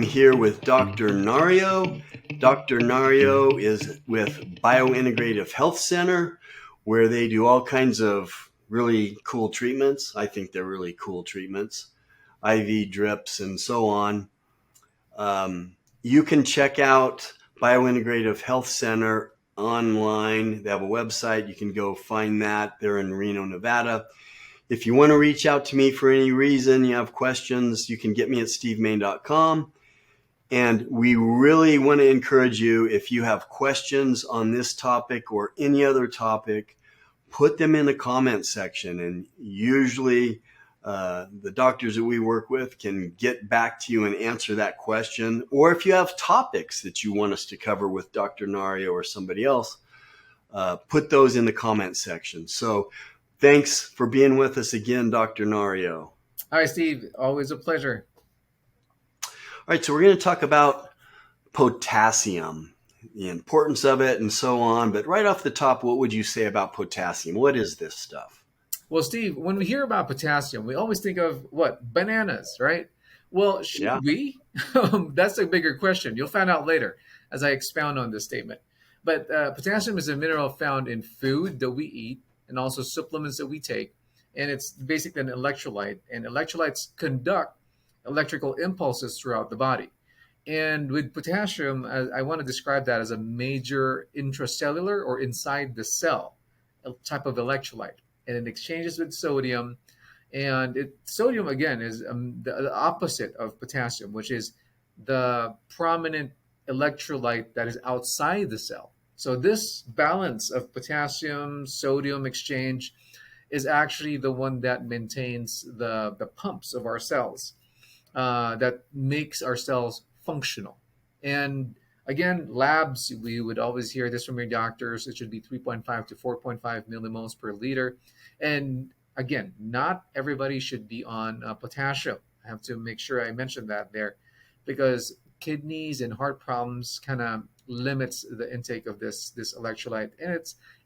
here with Dr. Nario. Dr. Nario is with Biointegrative Health Center, where they do all kinds of really cool treatments. I think they're really cool treatments, IV drips and so on. You can check out Biointegrative Health Center online. They have a website. You can go find that. They're in Reno, Nevada. If you want to reach out to me for any reason, you have questions, you can get me at stevemain.com. And we really want to encourage you, if you have questions on this topic or any other topic, put them in the comment section. And usually the doctors that we work with can get back to you and answer that question. Or if you have topics that you want us to cover with Dr. Nario or somebody else, put those in the comment section. So thanks for being with us again, Dr. Nario. Hi, Steve. Always a pleasure. All right, so we're going to talk about potassium, the importance of it and so on. But right off the top, what would you say about potassium? What is this stuff? Well, Steve, when we hear about potassium, we always think of what? Bananas, right? Well, should we? That's a bigger question. You'll find out later as I expound on this statement. But potassium is a mineral found in food that we eat and also supplements that we take. And it's basically an electrolyte. And electrolytes conduct electrical impulses throughout the body. And with potassium, I want to describe that as a major intracellular or inside the cell type of electrolyte. And it exchanges with sodium. And sodium, again, is the opposite of potassium, which is the prominent electrolyte that is outside the cell. So this balance of potassium, sodium exchange is actually the one that maintains the pumps of our cells. That makes our cells functional. And again, labs, we would always hear this from your doctors. It should be 3.5 to 4.5 millimoles per liter. And again, not everybody should be on potassium. I have to make sure I mention that there, because kidneys and heart problems kind of limits the intake of this electrolyte,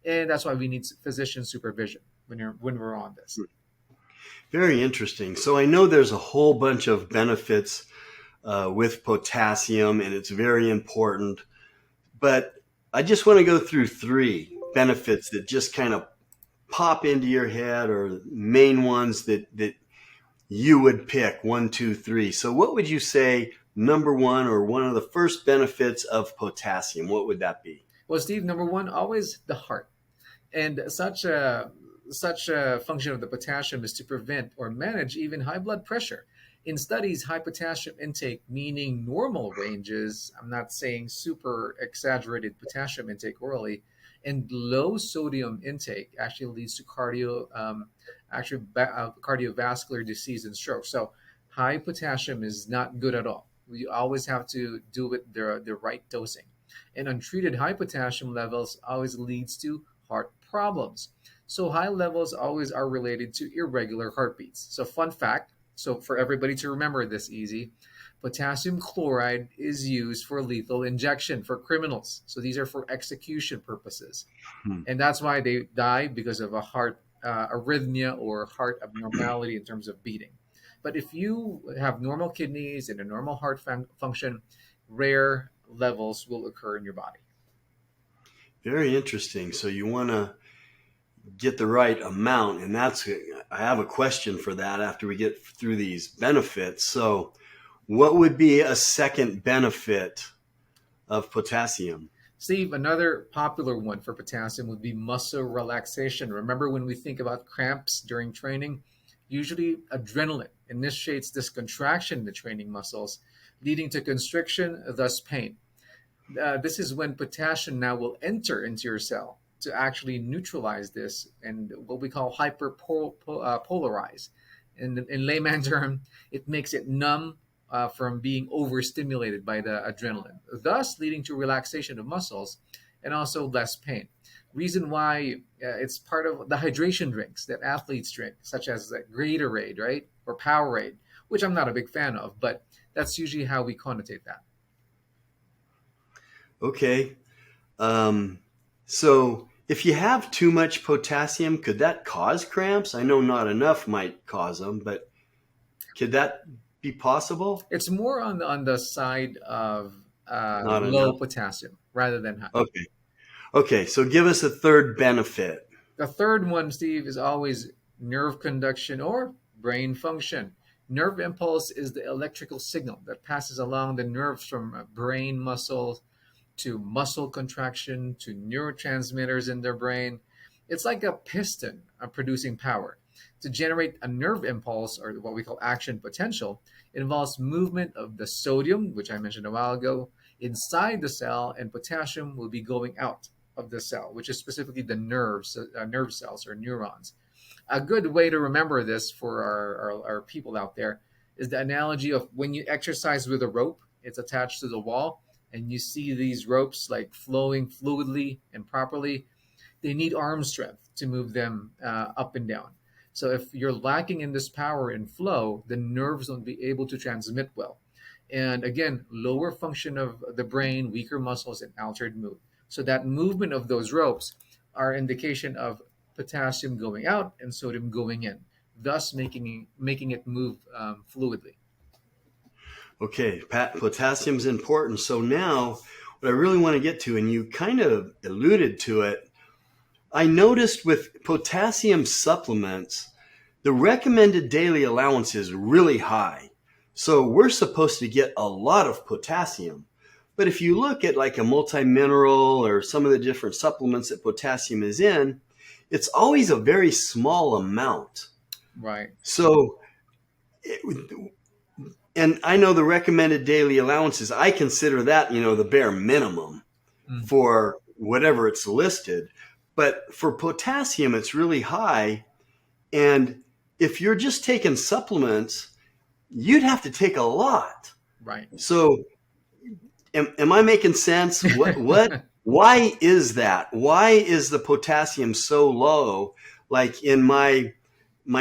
and that's why we need physician supervision when we're on this. Very interesting. So I know there's a whole bunch of benefits with potassium, and it's very important. But I just want to go through three benefits that just kind of pop into your head, or main ones that you would pick, 1, 2, 3. So what would you say number one, or one of the first benefits of potassium? What would that be? Well, Steve, number one, always the heart. And such a function of the potassium is to prevent or manage even high blood pressure. In studies, high potassium intake, meaning normal ranges, I'm not saying super exaggerated potassium intake orally, and low sodium intake actually leads to cardiovascular disease and stroke. So high potassium is not good at all. We always have to do it the right dosing. And untreated high potassium levels always leads to heart problems. So high levels always are related to irregular heartbeats. So fun fact, so for everybody to remember this easy, potassium chloride is used for lethal injection for criminals. So these are for execution purposes. And that's why they die, because of a heart arrhythmia or heart abnormality in terms of beating. But if you have normal kidneys and a normal heart function, rare levels will occur in your body. Very interesting. So you want to get the right amount, and I have a question for that after we get through these benefits. So what would be a second benefit of potassium? Steve, another popular one for potassium would be muscle relaxation. Remember, when we think about cramps during training, usually adrenaline initiates this contraction in the training muscles, leading to constriction, thus pain. This is when potassium now will enter into your cell to actually neutralize this, and what we call hyperpolarize. In layman term, it makes it numb from being overstimulated by the adrenaline, thus leading to relaxation of muscles and also less pain. Reason why it's part of the hydration drinks that athletes drink, such as Gatorade, right? Or Powerade, which I'm not a big fan of, but that's usually how we connotate that. Okay. So if you have too much potassium, could that cause cramps? I know not enough might cause them, but could that be possible? It's more on the side of Not low enough. potassium rather than high. Okay. Okay. So give us a third benefit. The third one, Steve, is always nerve conduction or brain function. Nerve impulse is the electrical signal that passes along the nerves from brain muscles to muscle contraction to neurotransmitters in their brain. It's like a piston producing power. To generate a nerve impulse, or what we call action potential, it involves movement of the sodium, which I mentioned a while ago, inside the cell, and potassium will be going out of the cell, which is specifically the nerve cells or neurons. A good way to remember this for our people out there is the analogy of when you exercise with a rope, it's attached to the wall, and you see these ropes like flowing fluidly and properly. They need arm strength to move them up and down. So if you're lacking in this power and flow, the nerves won't be able to transmit well. And again, lower function of the brain, weaker muscles, and altered mood. So that movement of those ropes are indication of potassium going out and sodium going in, thus making it move fluidly. Okay. Potassium's important. So now what I really want to get to, and you kind of alluded to it, I noticed with potassium supplements, the recommended daily allowance is really high. So we're supposed to get a lot of potassium. But if you look at like a multi-mineral or some of the different supplements that potassium is in, it's always a very small amount. Right. So, and I know the recommended daily allowances, I consider that, the bare minimum Mm, for whatever it's listed. But for potassium, it's really high. And if you're just taking supplements, you'd have to take a lot. right. So am I making sense? Why is that? Why is the potassium so low? Like in my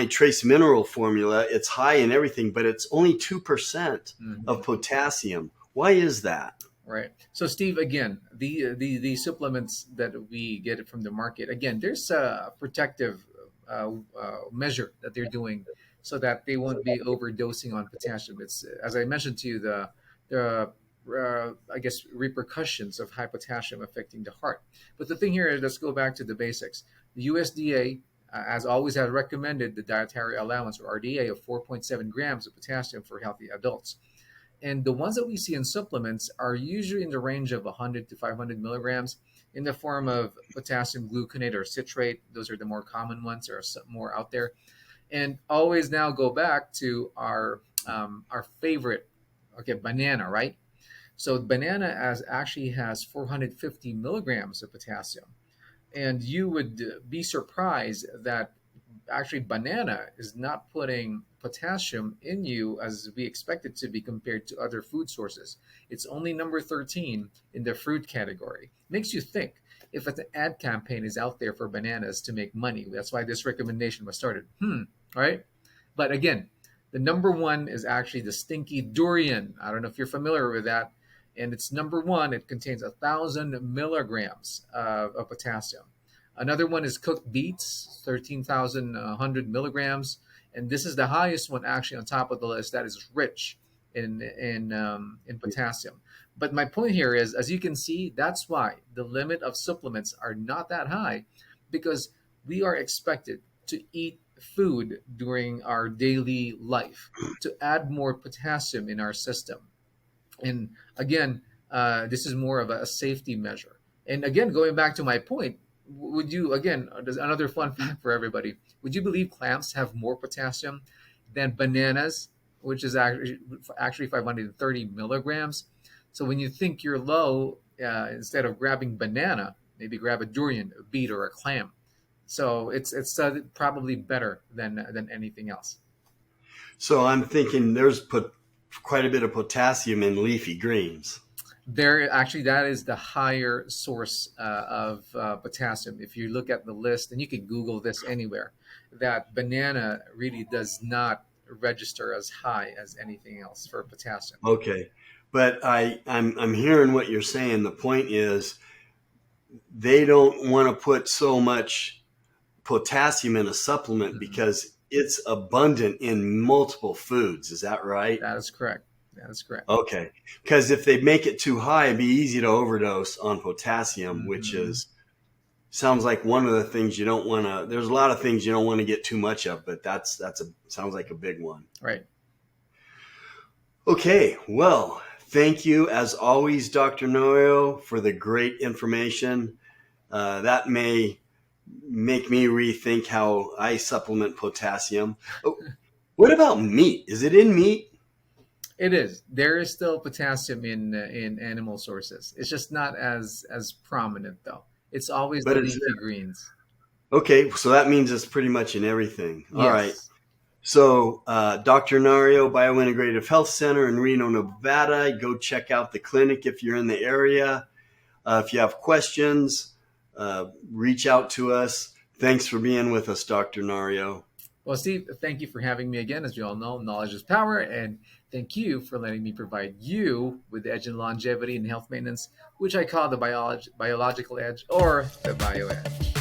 trace mineral formula, it's high in everything, but it's only 2% of Mhm. potassium. Why is that? Right. So, Steve, again, the supplements that we get from the market, again, there's a protective measure that they're doing so that they won't be overdosing on potassium. It's as I mentioned to you, the I guess repercussions of high potassium affecting the heart. But the thing here is, let's go back to the basics. The USDA, as always, has recommended the dietary allowance or RDA of 4.7 grams of potassium for healthy adults. And the ones that we see in supplements are usually in the range of 100 to 500 milligrams in the form of potassium gluconate or citrate. Those are the more common ones. There are some more out there. And always now go back to our favorite, okay, banana, right? So banana as actually has 450 milligrams of potassium, and you would be surprised that actually banana is not putting potassium in you as we expect it to be compared to other food sources. It's only number 13 in the fruit category. Makes you think if an ad campaign is out there for bananas to make money. That's why this recommendation was started. Right? But again, the number one is actually the stinky durian. I don't know if you're familiar with that. And it's number one. It contains 1,000 milligrams of potassium. Another one is cooked beets, 13,100 milligrams, and this is the highest one actually on top of the list. That is rich in potassium. But my point here is, as you can see, that's why the limit of supplements are not that high, because we are expected to eat food during our daily life to add more potassium in our system. And again, this is more of a safety measure. And again, going back to my point, would you, again, there's another fun fact for everybody. Would you believe clams have more potassium than bananas, which is actually 530 milligrams? So when you think you're low, instead of grabbing banana, maybe grab a durian, a beet, or a clam. So it's probably better than anything else. So I'm thinking there's quite a bit of potassium in leafy greens. There, actually, that is the higher source of potassium. If you look at the list, and you can Google this anywhere, that banana really does not register as high as anything else for potassium. Okay. But I'm hearing what you're saying. The point is they don't want to put so much potassium in a supplement Mhm. because it's abundant in multiple foods. Is that right? That is correct. That is correct. Okay. Because if they make it too high, it'd be easy to overdose on potassium, which Hmm. is sounds like one of the things you don't want to. There's a lot of things you don't want to get too much of, but that's a sounds like a big one. Right. Okay. Well, thank you as always, Dr. Noyo, for the great information. That may make me rethink how I supplement potassium. Oh, what about meat? Is it in meat? It is. There is still potassium in animal sources. It's just not as prominent though. It's always But the it's leafy greens. okay. So that means it's pretty much in everything. All right. Yes. So, Dr. Nario, Biointegrative Health Center in Reno, Nevada. Go check out the clinic if you're in the area. If you have questions, reach out to us. Thanks for being with us, Dr. Nario. Well, Steve, thank you for having me again. As we all know, knowledge is power, and thank you for letting me provide you with the edge in longevity and health maintenance, which I call the biological edge or the bio edge.